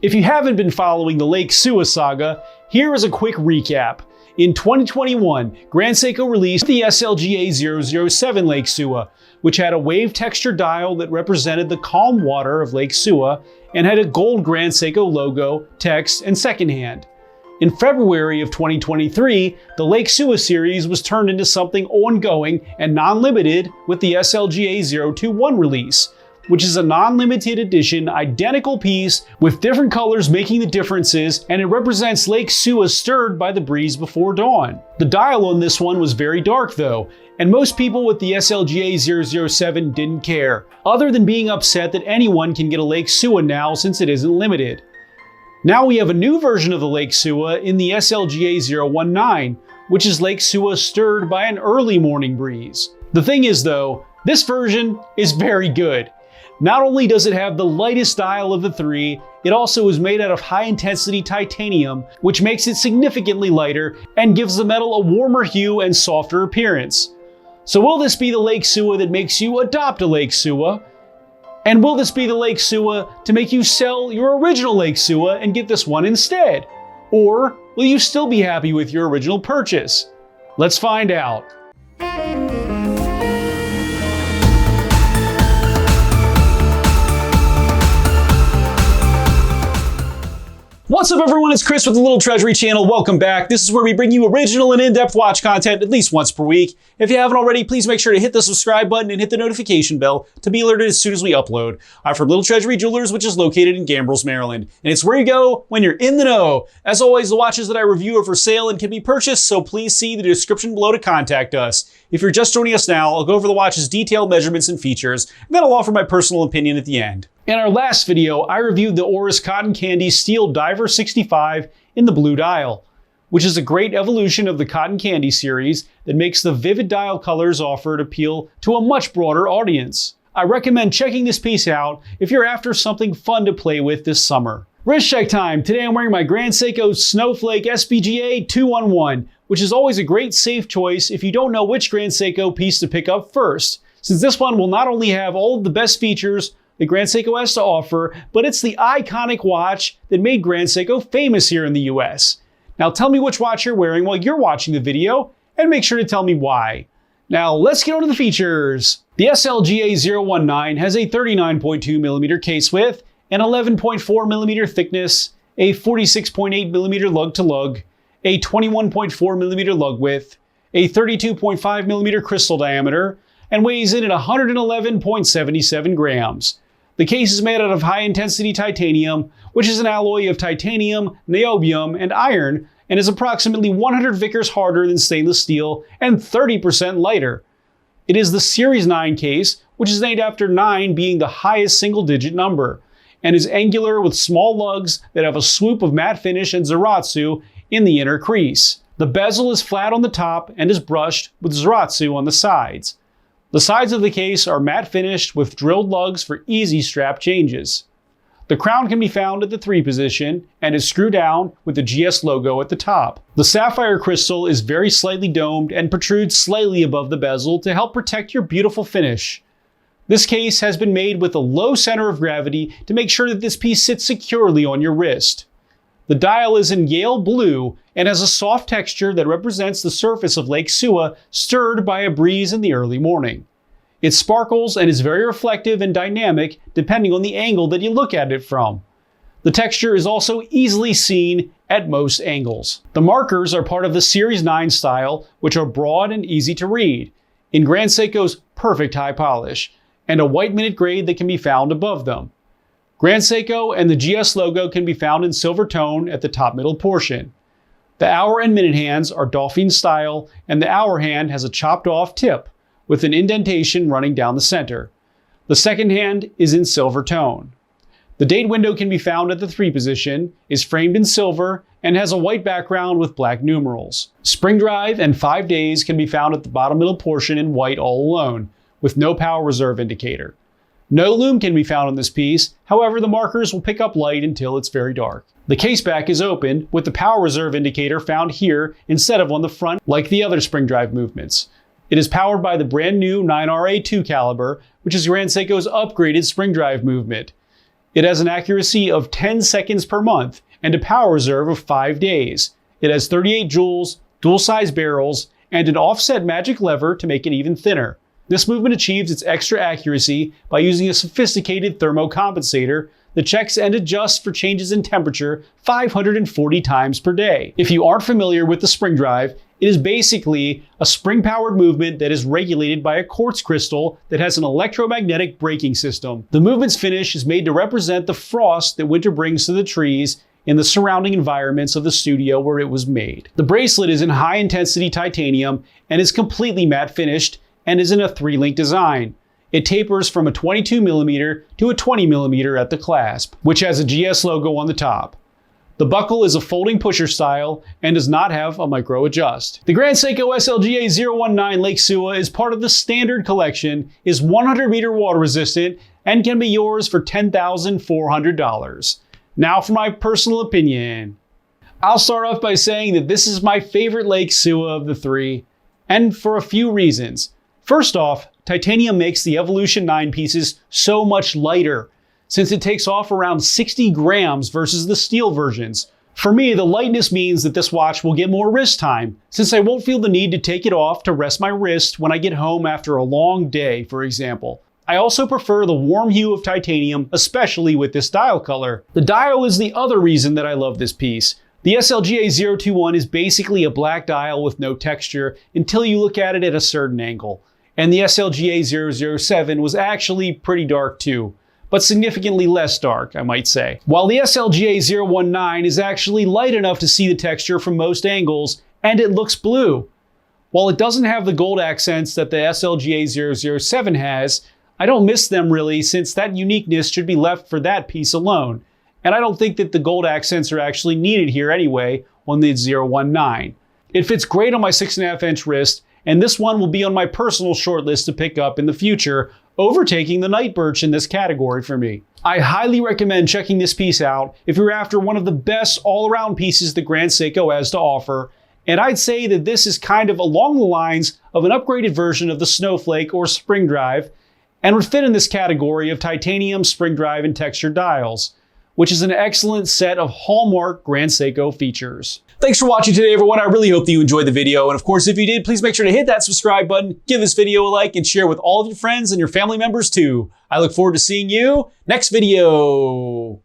If you haven't been following the Lake Suwa saga, here is a quick recap. In 2021, Grand Seiko released the SLGA007 Lake Suwa, which had a wave texture dial that represented the calm water of Lake Suwa and had a gold Grand Seiko logo, text, and second hand. In February of 2023, the Lake Suwa series was turned into something ongoing and non-limited with the SLGA021 release, which is a non-limited edition identical piece with different colors making the differences, and it represents Lake Suwa stirred by the breeze before dawn. The dial on this one was very dark though, and most people with the SLGA007 didn't care, other than being upset that anyone can get a Lake Suwa now since it isn't limited. Now we have a new version of the Lake Suwa in the SLGA019, which is Lake Suwa stirred by an early morning breeze. The thing is though, this version is very good. Not only does it have the lightest dial of the three, it also is made out of high-intensity titanium, which makes it significantly lighter and gives the metal a warmer hue and softer appearance. So will this be the Lake Suwa that makes you adopt a Lake Suwa? And will this be the Lake Suwa to make you sell your original Lake Suwa and get this one instead? Or will you still be happy with your original purchase? Let's find out. What's up everyone, it's Chris with the Little Treasury channel. Welcome back. This is where we bring you original and in-depth watch content at least once per week. If you haven't already, please make sure to hit the subscribe button and hit the notification bell to be alerted as soon as we upload. I'm from Little Treasury Jewelers, which is located in Gambrills, Maryland. And it's where you go when you're in the know. As always, the watches that I review are for sale and can be purchased, so please see the description below to contact us. If you're just joining us now, I'll go over the watch's detailed measurements and features, and then I'll offer my personal opinion at the end. In our last video, I reviewed the Oris Cotton Candy Steel Diver 65 in the blue dial, which is a great evolution of the Cotton Candy series that makes the vivid dial colors offered appeal to a much broader audience. I recommend checking this piece out if you're after something fun to play with this summer. Wrist check time. Today I'm wearing my Grand Seiko Snowflake SLGA019, which is always a great safe choice if you don't know which Grand Seiko piece to pick up first, since this one will not only have all of the best features the Grand Seiko has to offer, but it's the iconic watch that made Grand Seiko famous here in the US. Now tell me which watch you're wearing while you're watching the video, and make sure to tell me why. Now let's get on to the features. The SLGA019 has a 39.2mm case width, an 11.4mm thickness, a 46.8mm lug to lug, a 21.4mm lug width, a 32.5mm crystal diameter, and weighs in at 111.77 grams. The case is made out of high-intensity titanium, which is an alloy of titanium, niobium, and iron, and is approximately 100 Vickers harder than stainless steel and 30% lighter. It is the Series 9 case, which is named after 9 being the highest single-digit number, and is angular with small lugs that have a swoop of matte finish and Zaratsu in the inner crease. The bezel is flat on the top and is brushed with Zaratsu on the sides. The sides of the case are matte finished with drilled lugs for easy strap changes. The crown can be found at the 3 position and is screwed down with the GS logo at the top. The sapphire crystal is very slightly domed and protrudes slightly above the bezel to help protect your beautiful finish. This case has been made with a low center of gravity to make sure that this piece sits securely on your wrist. The dial is in Yale blue and has a soft texture that represents the surface of Lake Suwa stirred by a breeze in the early morning. It sparkles and is very reflective and dynamic depending on the angle that you look at it from. The texture is also easily seen at most angles. The markers are part of the Series 9 style, which are broad and easy to read, in Grand Seiko's perfect high polish, and a white minute grade that can be found above them. Grand Seiko and the GS logo can be found in silver tone at the top middle portion. The hour and minute hands are Dolphin style, and the hour hand has a chopped off tip with an indentation running down the center. The second hand is in silver tone. The date window can be found at the 3 position, is framed in silver, and has a white background with black numerals. Spring drive and 5 days can be found at the bottom middle portion in white all alone, with no power reserve indicator. No lume can be found on this piece, however the markers will pick up light until it's very dark. The case back is open, with the power reserve indicator found here instead of on the front like the other spring drive movements. It is powered by the brand new 9RA2 caliber, which is Grand Seiko's upgraded spring drive movement. It has an accuracy of 10 seconds per month and a power reserve of 5 days. It has 38 joules, dual-size barrels, and an offset magic lever to make it even thinner. This movement achieves its extra accuracy by using a sophisticated thermocompensator that checks and adjusts for changes in temperature 540 times per day. If you aren't familiar with the spring drive, it is basically a spring-powered movement that is regulated by a quartz crystal that has an electromagnetic braking system. The movement's finish is made to represent the frost that winter brings to the trees in the surrounding environments of the studio where it was made. The bracelet is in high-intensity titanium and is completely matte finished and is in a 3-link design. It tapers from a 22mm to a 20mm at the clasp, which has a GS logo on the top. The buckle is a folding pusher style and does not have a micro adjust. The Grand Seiko SLGA019 Lake Suwa is part of the standard collection, is 100-meter water resistant, and can be yours for $10,400. Now for my personal opinion. I'll start off by saying that this is my favorite Lake Suwa of the three, and for a few reasons. First off, titanium makes the Evolution 9 pieces so much lighter, since it takes off around 60 grams versus the steel versions. For me, the lightness means that this watch will get more wrist time, since I won't feel the need to take it off to rest my wrist when I get home after a long day, for example. I also prefer the warm hue of titanium, especially with this dial color. The dial is the other reason that I love this piece. The SLGA021 is basically a black dial with no texture until you look at it at a certain angle. And the SLGA007 was actually pretty dark too, but significantly less dark, I might say. While the SLGA019 is actually light enough to see the texture from most angles, and it looks blue. While it doesn't have the gold accents that the SLGA007 has, I don't miss them really, since that uniqueness should be left for that piece alone. And I don't think that the gold accents are actually needed here anyway on the 019. It fits great on my 6.5-inch wrist, and this one will be on my personal shortlist to pick up in the future, overtaking the Night Birch in this category for me. I highly recommend checking this piece out if you're after one of the best all-around pieces that Grand Seiko has to offer, and I'd say that this is kind of along the lines of an upgraded version of the Snowflake or Spring Drive, and would fit in this category of titanium, spring drive, and textured dials, which is an excellent set of hallmark Grand Seiko features. Thanks for watching today, everyone. I really hope that you enjoyed the video. And of course, if you did, please make sure to hit that subscribe button, give this video a like, and share with all of your friends and your family members too. I look forward to seeing you next video.